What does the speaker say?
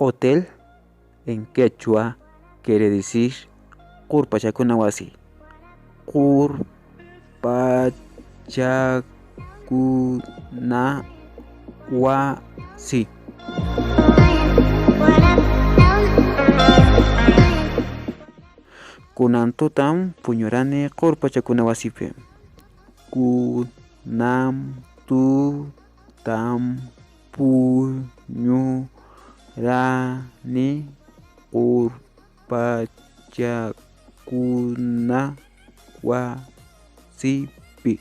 Hotel en quechua quiere decir Qurpachakuna wasi. Qurpachakuna wasi. Kunan tutam puñurani Qurpachakuna wasipi. Kunam tutam puñurani Qurpachakuna wasipi.